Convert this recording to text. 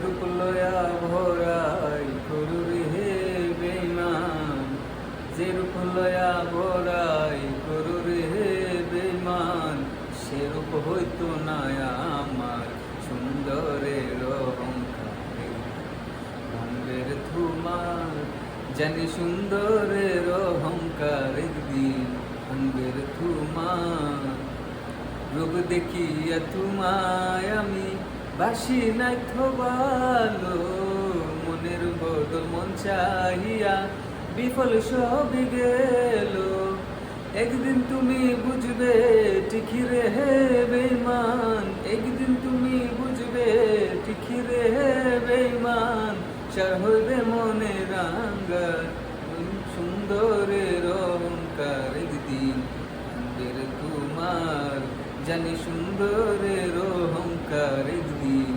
রূপ লয়া ভরাই করুরে হে বেইমান, যে রূপ লয়া ভরাই করুরে হে বেইমান, সে রূপ হইতো না আমার সুন্দরের অহংকারে। রঙের ধুমার জানি সুন্দরের অহংকার একদিন রঙের ধুমার। রূপ দেখিয়া তোমায় আমি বাসি নাই থবালো, মনের বদল মন চাহিয়া বিফল সবই গেল। একদিন তুমি বুঝবে টিকি রে হে বেইমান, একদিন তুমি বুঝবে টিকি রে হে বেইমান, চার হইবে মনে রাঙ্গার সুন্দরের অহংকার একদিন তোমার জানি সুন্দরের অহংকার একদিন